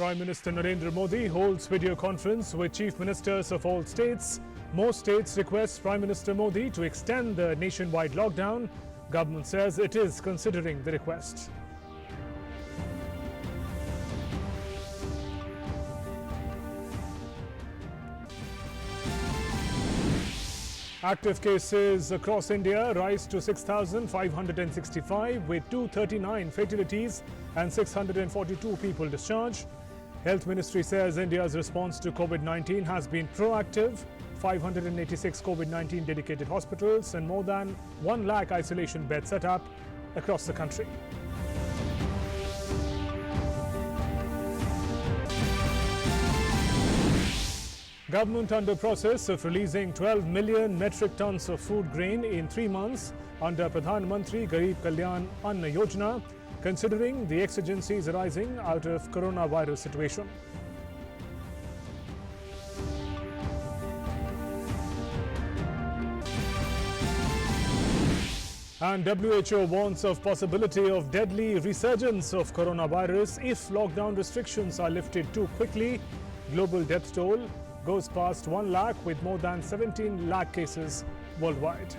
Prime Minister Narendra Modi holds video conference with chief ministers of all states. Most states request Prime Minister Modi to extend the nationwide lockdown. Government says it is considering the request. Active cases across India rise to 6,565 with 239 fatalities and 642 people discharged. Health Ministry says India's response to COVID-19 has been proactive. 586 COVID-19 dedicated hospitals and more than 1 lakh isolation beds set up across the country. Government under process of releasing 12 million metric tons of food grain in 3 months under Pradhan Mantri Garib Kalyan Ann Yojana, considering the exigencies arising out of coronavirus situation. And WHO warns of possibility of deadly resurgence of coronavirus if lockdown restrictions are lifted too quickly. Global death toll goes past 1 lakh with more than 17 lakh cases worldwide.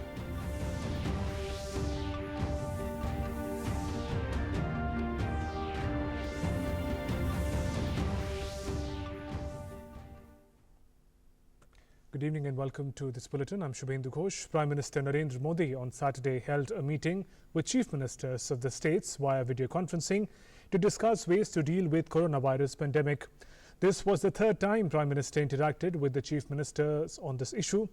Good evening and welcome to this bulletin. I'm Shubhendu Ghosh. Prime Minister Narendra Modi on Saturday held a meeting with chief ministers of the states via video conferencing to discuss ways to deal with coronavirus pandemic. This was the third time Prime Minister interacted with the chief ministers on this issue.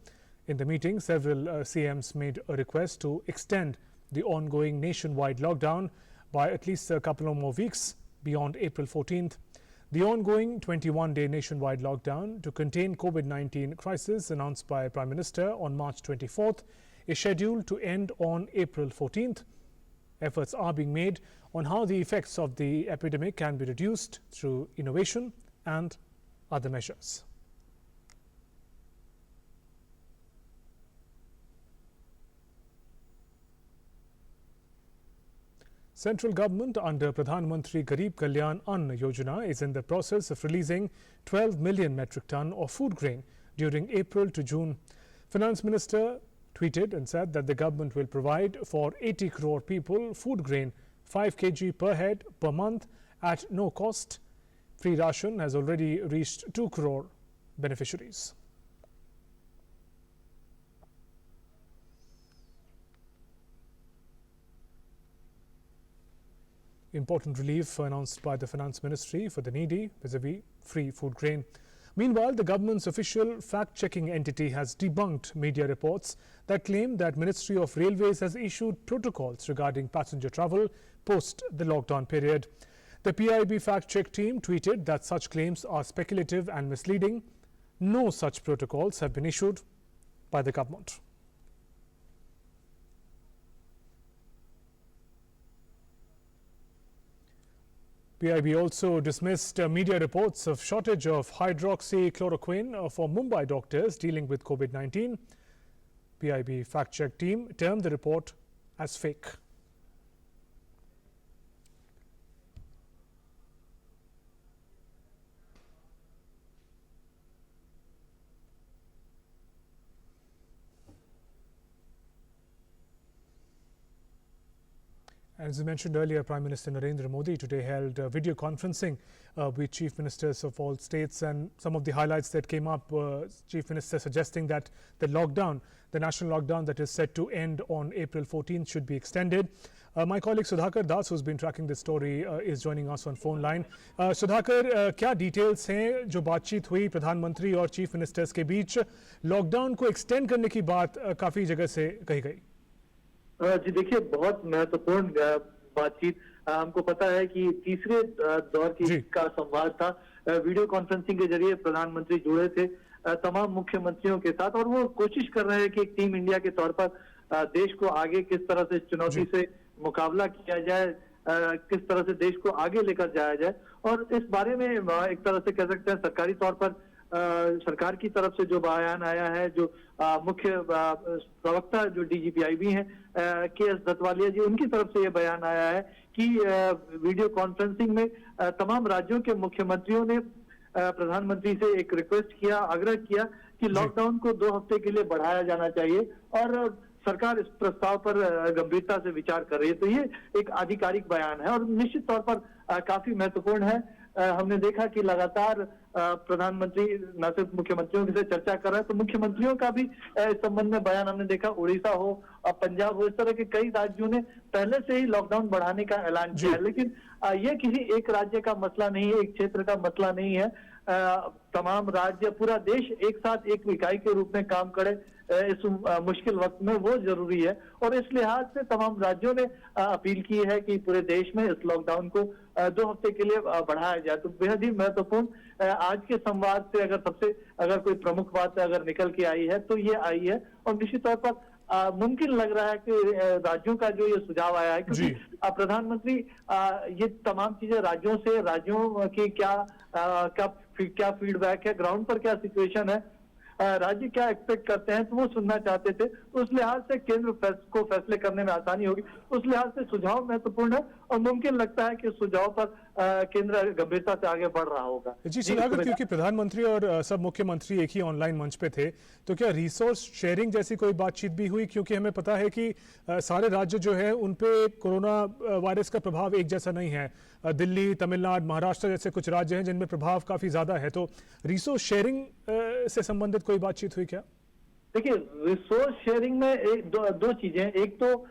In the meeting, several CMs made a request to extend the ongoing nationwide lockdown by at least a couple of more weeks beyond April 14th. The ongoing 21-day nationwide lockdown to contain COVID-19 crisis announced by Prime Minister on March 24th is scheduled to end on April 14th. Efforts are being made on how the effects of the epidemic can be reduced through innovation and other measures. Central government under Pradhan Mantri Garib Kalyan Ann Yojana is in the process of releasing 12 million metric ton of food grain during April to June. Finance Minister tweeted and said that the government will provide for 80 crore people food grain 5 kg per head per month at no cost. Free ration has already reached 2 crore beneficiaries. Important relief announced by the Finance Ministry for the needy vis-a-vis free food grain. Meanwhile, the government's official fact-checking entity has debunked media reports that claim that Ministry of Railways has issued protocols regarding passenger travel post the lockdown period. The PIB fact-check team tweeted that such claims are speculative and misleading. No such protocols have been issued by the government. PIB also dismissed media reports of shortage of hydroxychloroquine for Mumbai doctors dealing with COVID-19. PIB fact-check team termed the report as fake. As I mentioned earlier, Prime Minister Narendra Modi today held video conferencing with chief ministers of all states, and some of the highlights that came up were chief minister suggesting that the lockdown, the national lockdown that is set to end on April 14th should be extended. My colleague Sudhakar Das, who's been tracking this story, is joining us on phone line. Sudhakar, क्या details हैं जो बातचीत हुई प्रधानमंत्री और chief ministers के बीच? Lockdown को extend करने की बात काफी जगह से कही गई। जी देखिए, बहुत महत्वपूर्ण बातचीत। हमको पता है कि तीसरे दौर की का संवाद था। वीडियो कॉन्फ्रेंसिंग के जरिए प्रधानमंत्री जुड़े थे तमाम मुख्यमंत्रियों के साथ, और वो कोशिश कर रहे हैं कि एक टीम इंडिया के तौर पर देश को आगे किस तरह से चुनौती से मुकाबला किया जाए, किस तरह से देश को आगे लेकर जाया जाए। और इस बारे में एक तरह से कह सकते हैं सरकारी तौर पर सरकार की तरफ से जो बयान आया है, जो मुख्य प्रवक्ता जो डीजीपीआईबी हैं के एस दत्तवालिया जी, उनकी तरफ से ये बयान आया है कि वीडियो कॉन्फ्रेंसिंग में तमाम राज्यों के मुख्यमंत्रियों ने प्रधानमंत्री से एक रिक्वेस्ट किया, आग्रह किया कि लॉकडाउन को 2 हफ्ते के लिए बढ़ाया जाना चाहिए और सरकार इस प्रस्ताव पर गंभीरता से विचार कर रही है। तो ये एक आधिकारिक बयान है और निश्चित तौर पर काफी महत्वपूर्ण है। हमने देखा कि लगातार प्रधानमंत्री न सिर्फ मुख्यमंत्रियों से चर्चा कर रहे हैं, तो मुख्यमंत्रियों का भी इस संबंध में बयान हमने देखा। उड़ीसा हो, पंजाब हो, इस तरह के कई राज्यों ने पहले से ही लॉकडाउन बढ़ाने का ऐलान किया है। लेकिन ये किसी एक राज्य का मसला नहीं है, एक क्षेत्र का मसला नहीं है। तमाम राज्य, पूरा देश एक साथ एक इकाई के रूप में काम करे इस मुश्किल वक्त में, वो जरूरी है। और इस लिहाज से तमाम राज्यों ने अपील की है कि पूरे देश में इस लॉकडाउन को 2 हफ्ते के लिए बढ़ाया जाए। तो बेहद ही महत्वपूर्ण आज के संवाद से अगर कोई प्रमुख बात अगर निकल के आई है तो ये आई है। और निश्चित तौर पर मुमकिन लग रहा है कि राज्यों का जो ये सुझाव आया है, क्योंकि प्रधानमंत्री ये तमाम चीजें राज्यों की क्या फीडबैक है, ग्राउंड पर क्या सिचुएशन है, राज्य क्या एक्सपेक्ट करते हैं, तो वो सुनना चाहते थे। तो उस लिहाज से केंद्र को फैसले करने में आसानी होगी। उस लिहाज से सुझाव महत्वपूर्ण है और मुमकिन लगता है कि सुझाव पर केंद्र गंभीरता से आगे बढ़ रहा होगा। जी सुधाकर, क्योंकि प्रधानमंत्री और सब मुख्यमंत्री एक ही ऑनलाइन मंच पे थे, तो क्या रिसोर्स शेयरिंग जैसी कोई बातचीत भी हुई? क्योंकि हमें पता है कि सारे राज्य जो है उन पे कोरोना वायरस का प्रभाव एक जैसा नहीं है। दिल्ली, तमिलनाडु, महाराष्ट्र जैसे कुछ राज्य हैं जिनमें प्रभाव काफी ज्यादा है। तो रिसोर्स शेयरिंग से संबंधित कोई बातचीत हुई क्या? देखिए, रिसोर्स शेयरिंग में दो चीजें। एक तो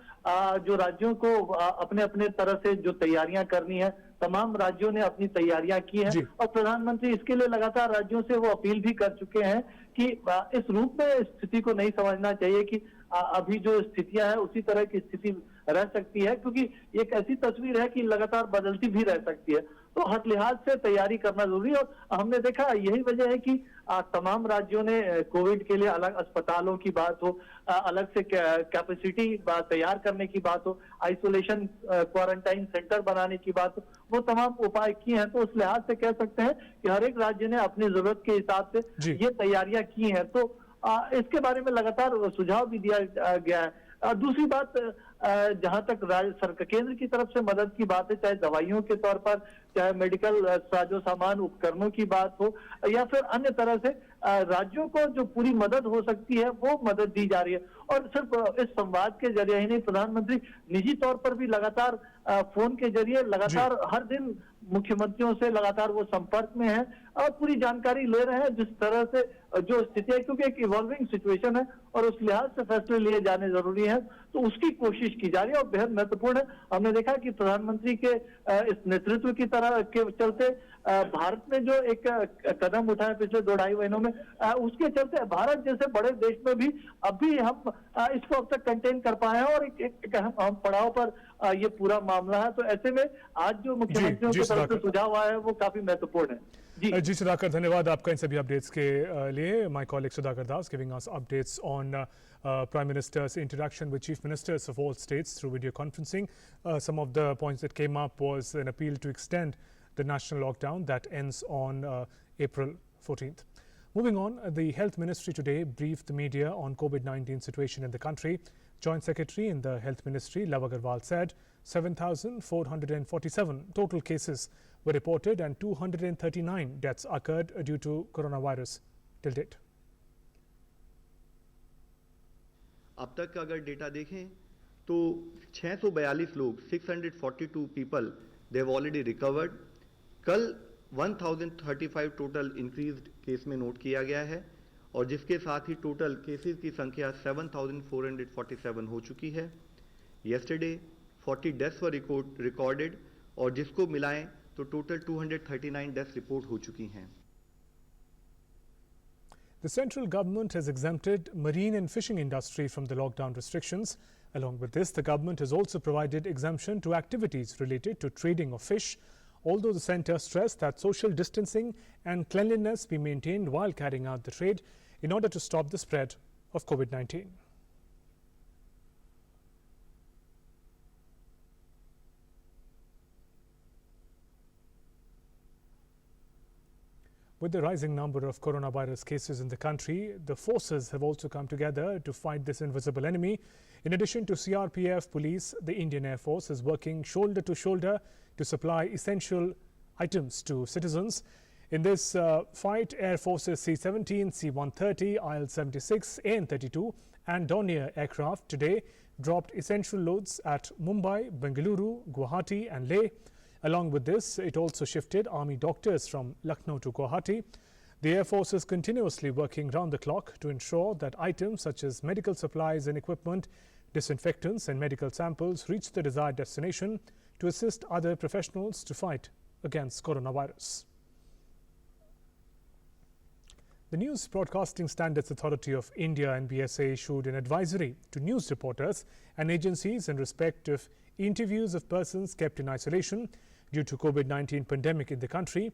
जो राज्यों को अपने अपने तरह से जो तैयारियां करनी है, तमाम राज्यों ने अपनी तैयारियां की हैं और प्रधानमंत्री इसके लिए लगातार राज्यों से वो अपील भी कर चुके हैं कि इस रूप में स्थिति को नहीं समझना चाहिए कि अभी जो स्थितियां हैं उसी तरह की स्थिति रह सकती है, क्योंकि एक ऐसी तस्वीर है कि लगातार बदलती भी रह सकती है। तो हर लिहाज से तैयारी करना जरूरी है। और हमने देखा यही वजह है कि तमाम राज्यों ने कोविड के लिए अलग अस्पतालों की बात हो, अलग से कैपेसिटी तैयार करने की बात हो, आइसोलेशन क्वारंटाइन सेंटर बनाने की बात हो, वो तमाम उपाय किए हैं। तो उस लिहाज से कह सकते हैं कि हर एक राज्य ने अपनी जरूरत के हिसाब से ये तैयारियां की हैं। तो इसके बारे में लगातार सुझाव भी दिया गया है। दूसरी बात, जहां तक राज्य सरकार केंद्र की तरफ से मदद की बात है, चाहे दवाइयों के तौर पर, चाहे मेडिकल साजो सामान उपकरणों की बात हो, या फिर अन्य तरह से राज्यों को जो पूरी मदद हो सकती है वो मदद दी जा रही है। और सिर्फ इस संवाद के जरिए ही नहीं, प्रधानमंत्री निजी तौर पर भी लगातार फोन के जरिए लगातार हर दिन मुख्यमंत्रियों से लगातार वो संपर्क में है और पूरी जानकारी ले रहे हैं जिस तरह से जो स्थिति है, क्योंकि एक इवॉल्विंग सिचुएशन है और उस लिहाज से फैसले लिए जाने जरूरी है। तो उसकी कोशिश की जा रही है और बेहद महत्वपूर्ण है। हमने देखा कि प्रधानमंत्री के इस नेतृत्व की तरह के चलते भारत ने जो एक कदम उठाया पिछले 2-2.5 महीनों में, उसके चलते भारत जैसे बड़े देश में भी अभी हम इसको अब तक कंटेन कर पाए हैं और एक अहम पड़ाव पर ये पूरा मामला है। तो ऐसे में आज जो मुख्यमंत्रियों की तरफ से सुझाव आया है वो काफी महत्वपूर्ण है। जी सुधाकर, धन्यवाद आपका इन सभी अपडेट्स के लिए। My colleague Sudhakar Das giving us updates on Prime Minister's interaction with Chief Ministers of all states through video conferencing. Some of the points that came up was an appeal to extend the national lockdown that ends on April 14th. Moving on, the Health Ministry today briefed the media on COVID-19 situation in the country. Joint Secretary in the Health Ministry, Love Agarwal, said 7,447 total cases were reported and 239 deaths occurred due to coronavirus till date. अब तक का अगर data देखें तो 642 लोग 642 people they have already recovered. कल 1035 total increased case में note किया गया है और जिसके साथ ही टोटल केसेस की संख्या 7447 हो चुकी है। येस्टरडे 40 डेथ्स वर रिकॉर्डेड और जिसको मिलाएं तो टोटल 239 डेथ्स रिपोर्ट हो चुकी हैं। The central government has exempted marine and fishing industry from the lockdown restrictions. Along with this, the government has also provided exemption to activities related to trading of fish, although the centre stressed that social distancing and cleanliness be maintained while carrying out the trade in order to stop the spread of COVID-19. With the rising number of coronavirus cases in the country, the forces have also come together to fight this invisible enemy. In addition to CRPF, police, the Indian Air Force is working shoulder to shoulder to supply essential items to citizens. In this fight, Air Force's C-17, C-130, IL-76, AN-32 and Dornier aircraft today dropped essential loads at Mumbai, Bengaluru, Guwahati and Leh. Along with this, it also shifted Army doctors from Lucknow to Guwahati. The Air Force is continuously working round the clock to ensure that items such as medical supplies and equipment, disinfectants and medical samples reach the desired destination to assist other professionals to fight against coronavirus. The News Broadcasting Standards Authority of India (NBSA) issued an advisory to news reporters and agencies in respect of interviews of persons kept in isolation due to COVID-19 pandemic in the country.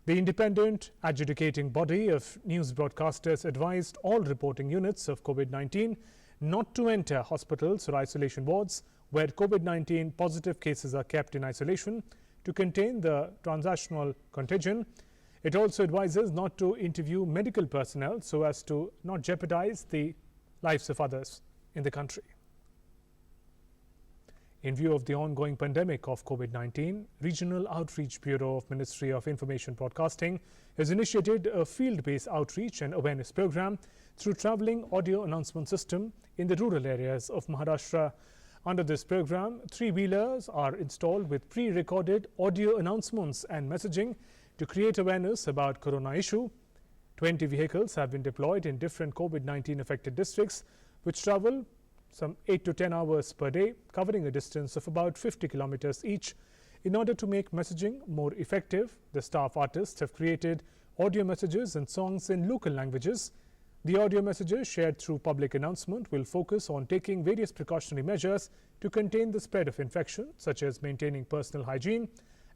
The independent adjudicating body of news broadcasters advised all reporting units of COVID-19 not to enter hospitals or isolation wards where COVID-19 positive cases are kept in isolation to contain the transnational contagion. It also advises not to interview medical personnel so as to not jeopardize the lives of others in the country. In view of the ongoing pandemic of COVID-19, Regional Outreach Bureau of Ministry of Information Broadcasting has initiated a field-based outreach and awareness program through travelling audio announcement system in the rural areas of Maharashtra. Under this program, 3-wheelers are installed with pre-recorded audio announcements and messaging to create awareness about corona issue. 20 vehicles have been deployed in different COVID-19 affected districts, which travel some 8 to 10 hours per day, covering a distance of about 50 kilometers each. In order to make messaging more effective, the staff artists have created audio messages and songs in local languages. The audio messages shared through public announcement will focus on taking various precautionary measures to contain the spread of infection, such as maintaining personal hygiene,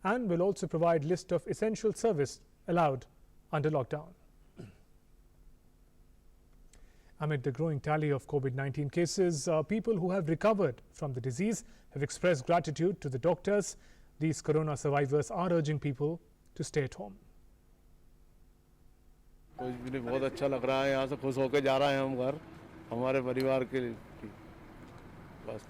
and will also provide list of essential service allowed under lockdown. Amid the growing tally of COVID-19 cases, people who have recovered from the disease have expressed gratitude to the doctors. These corona survivors are urging people to stay at home. मुझे बहुत अच्छा लग रहा है, यहाँ से खुश होकर जा रहे हैं हम घर हमारे परिवार के लिए। बस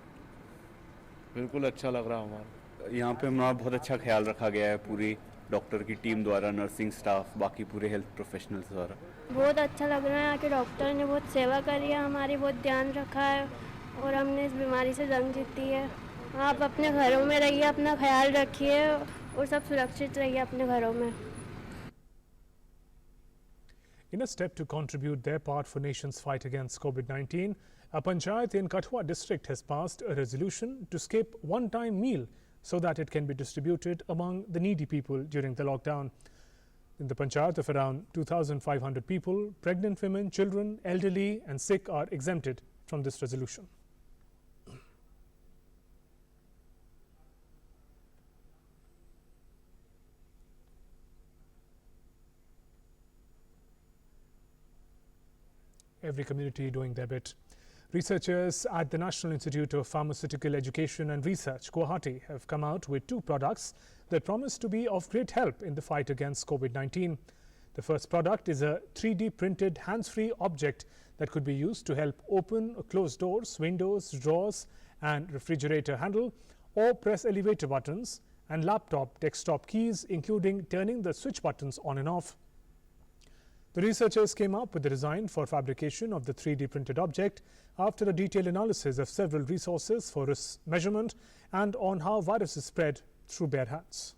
बिल्कुल अच्छा लग रहा है हमारा। यहाँ पे हमारा बहुत अच्छा ख्याल रखा गया है पूरी डॉक्टर की टीम द्वारा, नर्सिंग स्टाफ, बाकी पूरे हेल्थ प्रोफेशनल्स द्वारा। बहुत अच्छा लग रहा है, यहाँ के डॉक्टर ने बहुत सेवा करी है, हमारी बहुत ध्यान रखा है और हमने इस बीमारी से जंग जीती है। आप अपने घरों में रहिए, अपना ख्याल रखिए और सब सुरक्षित रहिए अपने घरों में। In a step to contribute their part for nation's fight against COVID-19, a panchayat in Kathua district has passed a resolution to skip one-time meal so that it can be distributed among the needy people during the lockdown. In the panchayat of around 2,500 people, pregnant women, children, elderly and sick are exempted from this resolution. Every community doing their bit. Researchers at the National Institute of Pharmaceutical Education and Research, Guwahati, have come out with 2 products that promise to be of great help in the fight against COVID-19. The first product is a 3D printed hands-free object that could be used to help open or close doors, windows, drawers and refrigerator handle, or press elevator buttons and laptop desktop keys, including turning the switch buttons on and off. The researchers came up with the design for fabrication of the 3D printed object after a detailed analysis of several resources for its measurement and on how viruses spread through bare hands.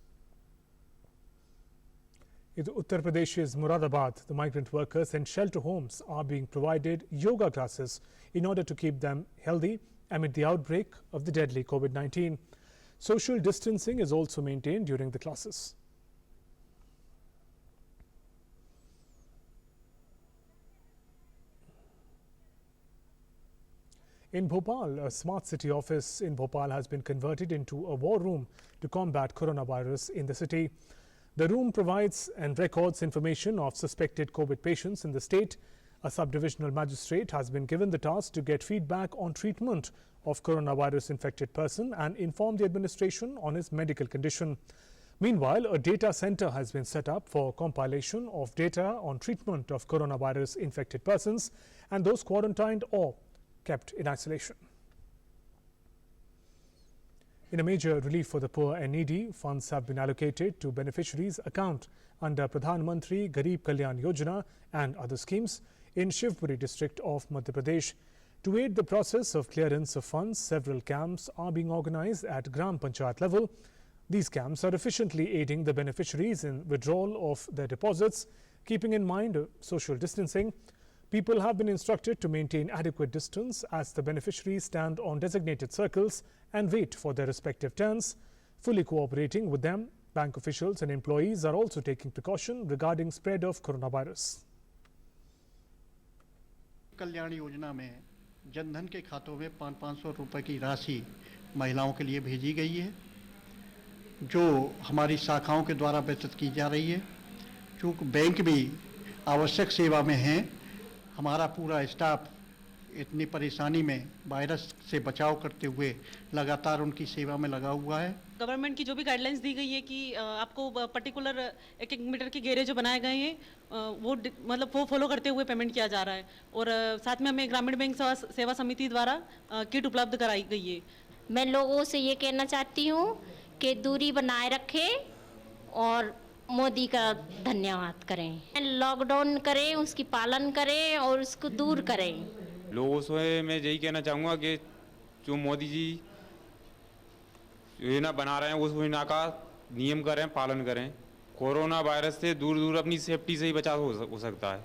In Uttar Pradesh's Muradabad, the migrant workers in shelter homes are being provided yoga classes in order to keep them healthy amid the outbreak of the deadly COVID-19. Social distancing is also maintained during the classes. In Bhopal, a smart city office in Bhopal has been converted into a war room to combat coronavirus in the city. The room provides and records information of suspected COVID patients in the state. A subdivisional magistrate has been given the task to get feedback on treatment of coronavirus infected person and inform the administration on his medical condition. Meanwhile, a data center has been set up for compilation of data on treatment of coronavirus infected persons and those quarantined or kept in isolation. In a major relief for the poor and needy, funds have been allocated to beneficiaries' account under Pradhan Mantri Garib Kalyan Yojana and other schemes in Shivpuri district of Madhya Pradesh. To aid the process of clearance of funds, several camps are being organized at Gram Panchayat level. These camps are efficiently aiding the beneficiaries in withdrawal of their deposits, keeping in mind social distancing. People have been instructed to maintain adequate distance as the beneficiaries stand on designated circles and wait for their respective turns. Fully cooperating with them, bank officials and employees are also taking precaution regarding spread of coronavirus. Kalyan Yojana में जनधन के खातों में 500 रुपए की राशि महिलाओं के लिए भेजी गई है, जो हमारी शाखाओं के द्वारा बचत की जा रही है। चूँकि बैंक भी आवश्यक सेवा में हैं, हमारा पूरा स्टाफ इतनी परेशानी में वायरस से बचाव करते हुए लगातार उनकी सेवा में लगा हुआ है। गवर्नमेंट की जो भी गाइडलाइंस दी गई है कि आपको पर्टिकुलर 1-1 मीटर के घेरे जो बनाए गए हैं वो मतलब वो फॉलो करते हुए पेमेंट किया जा रहा है। और साथ में हमें ग्रामीण बैंक सेवा समिति द्वारा किट उपलब्ध कराई गई है। मैं लोगों से ये कहना चाहती हूँ कि दूरी बनाए रखें और मोदी का धन्यवाद करें। लॉकडाउन करें, उसकी पालन करें और उसको दूर करें। लोगों से मैं यही कहना चाहूँगा कि जो मोदी जी योजना बना रहे हैं उस योजना का नियम करें, पालन करें। कोरोना वायरस से दूर दूर अपनी सेफ्टी से ही बचाव हो सकता है।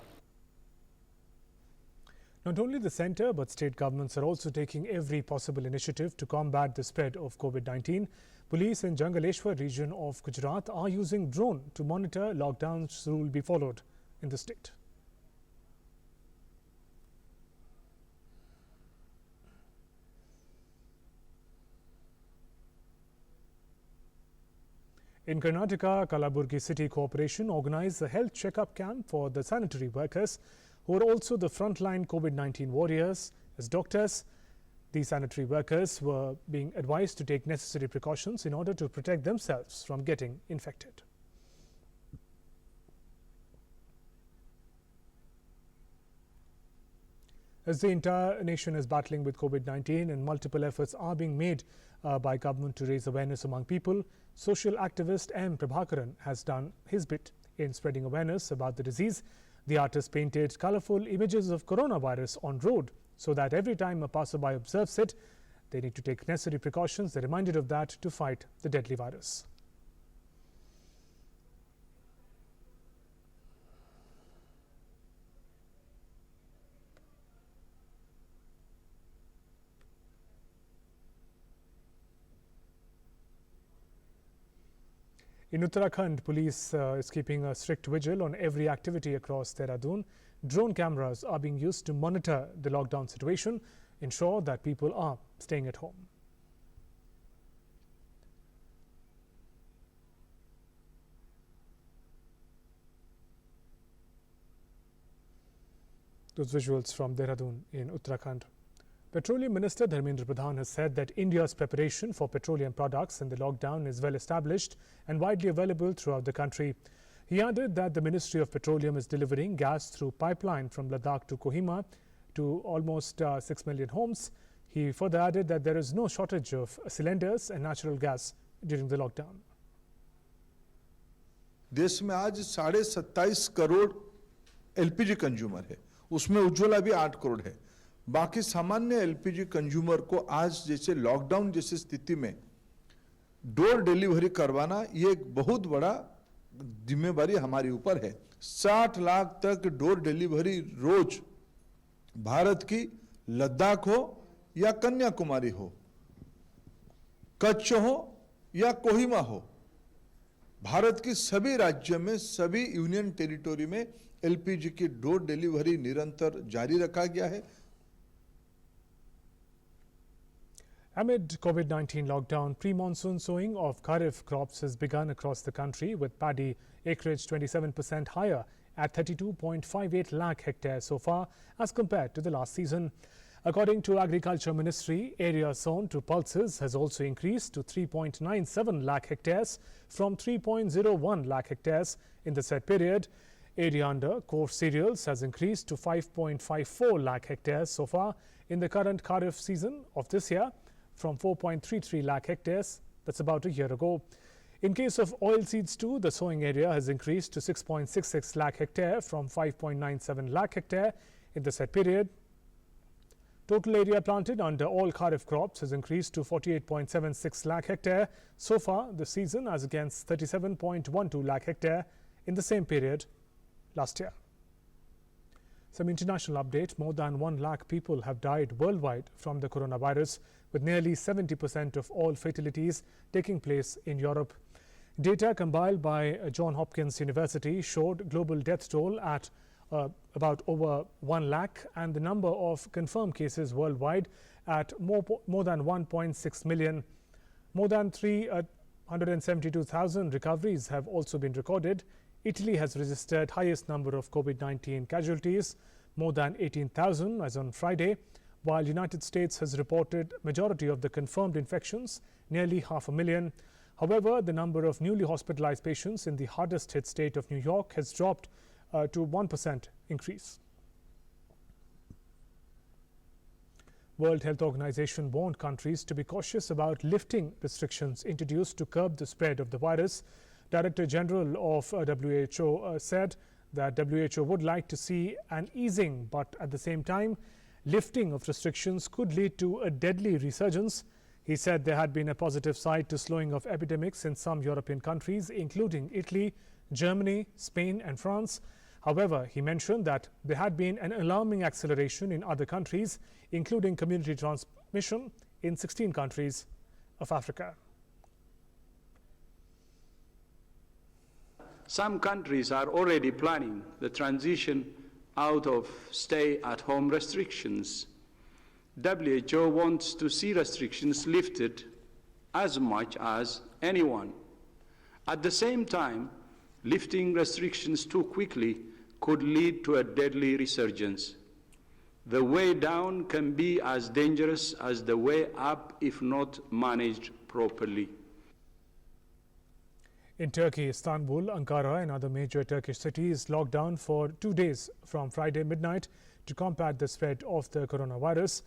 Not only the centre but state governments are also taking every possible initiative to combat the spread of COVID-19. Police in Jangaleshwar region of Gujarat are using drone to monitor lockdowns rule be followed in the state. In Karnataka, Kalaburgi City Corporation organised a health checkup camp for the sanitary workers who are also the frontline COVID-19 warriors as doctors. These sanitary workers were being advised to take necessary precautions in order to protect themselves from getting infected. As the entire nation is battling with COVID-19 and multiple efforts are being made by government to raise awareness among people, social activist M. Prabhakaran has done his bit in spreading awareness about the disease. The artist painted colourful images of coronavirus on road so that every time a passerby observes it, they need to take necessary precautions. They're reminded of that to fight the deadly virus. In Uttarakhand, police is keeping a strict vigil on every activity across Dehradun. Drone cameras are being used to monitor the lockdown situation, ensure that people are staying at home. Those visuals from Dehradun in Uttarakhand. Petroleum Minister Dharmendra Pradhan has said that India's preparation for petroleum products in the lockdown is well established and widely available throughout the country. He added that the Ministry of Petroleum is delivering gas through pipeline from Ladakh to Kohima to almost 6 million homes. He further added that there is no shortage of cylinders and natural gas during the lockdown. देश में आज 27.5 crore LPG consumer है, उसमें उज्ज्वला भी 8 करोड़ है। बाकी सामान्य LPG consumer को आज जैसे लॉकडाउन जैसी स्थिति में डोर डिलीवरी करवाना ये एक बहुत बड़ा जिम्मेवारी हमारे ऊपर है। 60 लाख तक डोर डिलीवरी रोज भारत की लद्दाख हो या कन्याकुमारी हो, कच्छ हो या कोहिमा हो, भारत की सभी राज्यों में, सभी यूनियन टेरिटोरी में एलपीजी की डोर डिलीवरी निरंतर जारी रखा गया है। Amid COVID-19 lockdown, pre-monsoon sowing of Kharif crops has begun across the country, with paddy acreage 27% higher at 32.58 lakh hectares so far as compared to the last season. According to Agriculture Ministry, area sown to pulses has also increased to 3.97 lakh hectares from 3.01 lakh hectares in the said period. Area under coarse cereals has increased to 5.54 lakh hectares so far in the current Kharif season of this year from 4.33 lakh hectares, that's about a year ago. In case of oilseeds too, the sowing area has increased to 6.66 lakh hectare from 5.97 lakh hectare in the said period. Total area planted under all kharif crops has increased to 48.76 lakh hectare so far this season, as against 37.12 lakh hectare in the same period last year. Some international update: more than 1 lakh people have died worldwide from the coronavirus, with nearly 70% of all fatalities taking place in Europe. Data compiled by Johns Hopkins University showed global death toll at about over 1 lakh, and the number of confirmed cases worldwide at more than 1.6 million. More than 372,000 recoveries have also been recorded. Italy has registered highest number of COVID-19 casualties, more than 18,000 as on Friday, while United States has reported majority of the confirmed infections, nearly 500,000. However, the number of newly hospitalized patients in the hardest hit state of New York has dropped to 1% increase. World Health Organization warned countries to be cautious about lifting restrictions introduced to curb the spread of the virus. Director General of WHO said that WHO would like to see an easing, but at the same time, lifting of restrictions could lead to a deadly resurgence. He said there had been a positive side to slowing of epidemics in some European countries, including Italy, Germany, Spain and France. However, he mentioned that there had been an alarming acceleration in other countries, including community transmission in 16 countries of Africa. Some countries are already planning the transition out of stay-at-home restrictions. WHO wants to see restrictions lifted as much as anyone. At the same time, lifting restrictions too quickly could lead to a deadly resurgence. The way down can be as dangerous as the way up if not managed properly. In Turkey, Istanbul, Ankara and other major Turkish cities locked down for 2 days from Friday midnight to combat the spread of the coronavirus.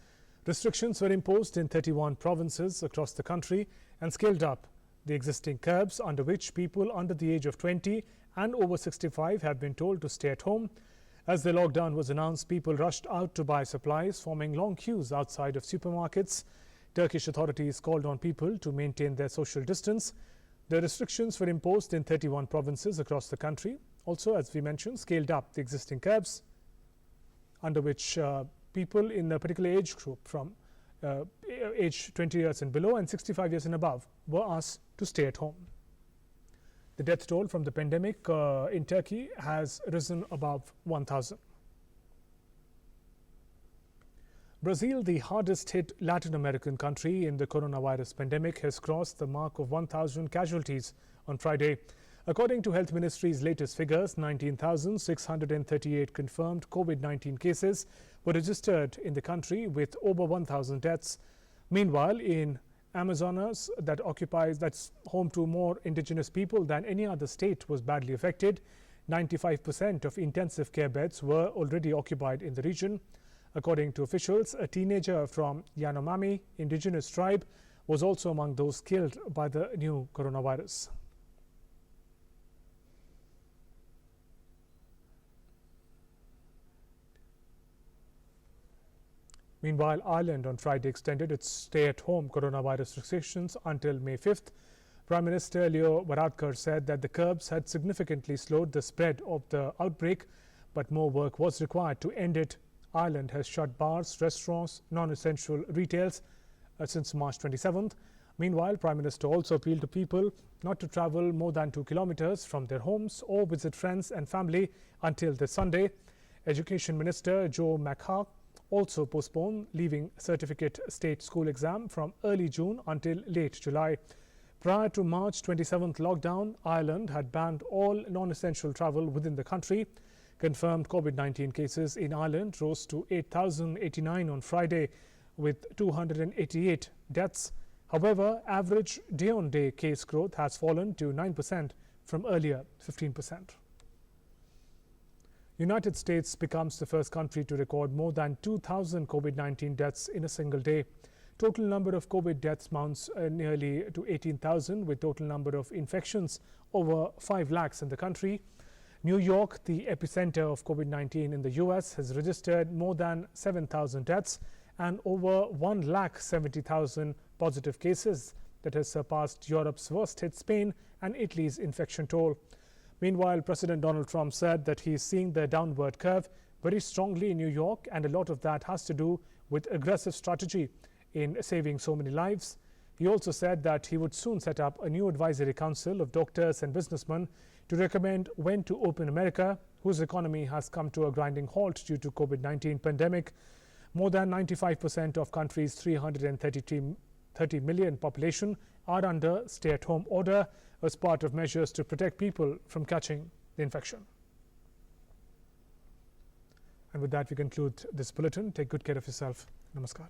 Restrictions were imposed in 31 provinces across the country and scaled up the existing curbs under which people under the age of 20 and over 65 have been told to stay at home. As the lockdown was announced, people rushed out to buy supplies, forming long queues outside of supermarkets. Turkish authorities called on people to maintain their social distance. The restrictions were imposed in 31 provinces across the country. Also, as we mentioned, scaled up the existing curbs under which people in a particular age group from age 20 years and below and 65 years and above were asked to stay at home. The death toll from the pandemic in Turkey has risen above 1,000. Brazil, the hardest hit Latin American country in the coronavirus pandemic, has crossed the mark of 1,000 casualties on Friday. According to Health Ministry's latest figures, 19,638 confirmed COVID-19 cases were registered in the country, with over 1,000 deaths. Meanwhile, in Amazonas, that's home to more indigenous people than any other state, was badly affected. 95% of intensive care beds were already occupied in the region. According to officials, a teenager from Yanomami indigenous tribe was also among those killed by the new coronavirus. Meanwhile, Ireland on Friday extended its stay-at-home coronavirus restrictions until May 5th. Prime Minister Leo Varadkar said that the curbs had significantly slowed the spread of the outbreak, but more work was required to end it. Ireland has shut bars, restaurants, non-essential retails since March 27th. Meanwhile, Prime Minister also appealed to people not to travel more than 2 kilometers from their homes or visit friends and family until this Sunday. Education Minister Joe McHugh also postponed leaving certificate state school exam from early June until late July. Prior to March 27th lockdown, Ireland had banned all non-essential travel within the country. Confirmed COVID-19 cases in Ireland rose to 8,089 on Friday, with 288 deaths. However, average day-on-day case growth has fallen to 9% from earlier 15%. United States becomes the first country to record more than 2,000 COVID-19 deaths in a single day. Total number of COVID deaths mounts nearly to 18,000, with total number of infections over 5 lakhs in the country. New York, the epicenter of COVID-19 in the US, has registered more than 7,000 deaths and over 1,70,000 positive cases. That has surpassed Europe's worst hit Spain and Italy's infection toll. Meanwhile, President Donald Trump said that he is seeing the downward curve very strongly in New York, and a lot of that has to do with aggressive strategy in saving so many lives. He also said that he would soon set up a new advisory council of doctors and businessmen to recommend when to open America, whose economy has come to a grinding halt due to COVID-19 pandemic. More than 95% of country's 330 million population are under stay-at-home order as part of measures to protect people from catching the infection. And with that, we conclude this bulletin. Take good care of yourself. Namaskar.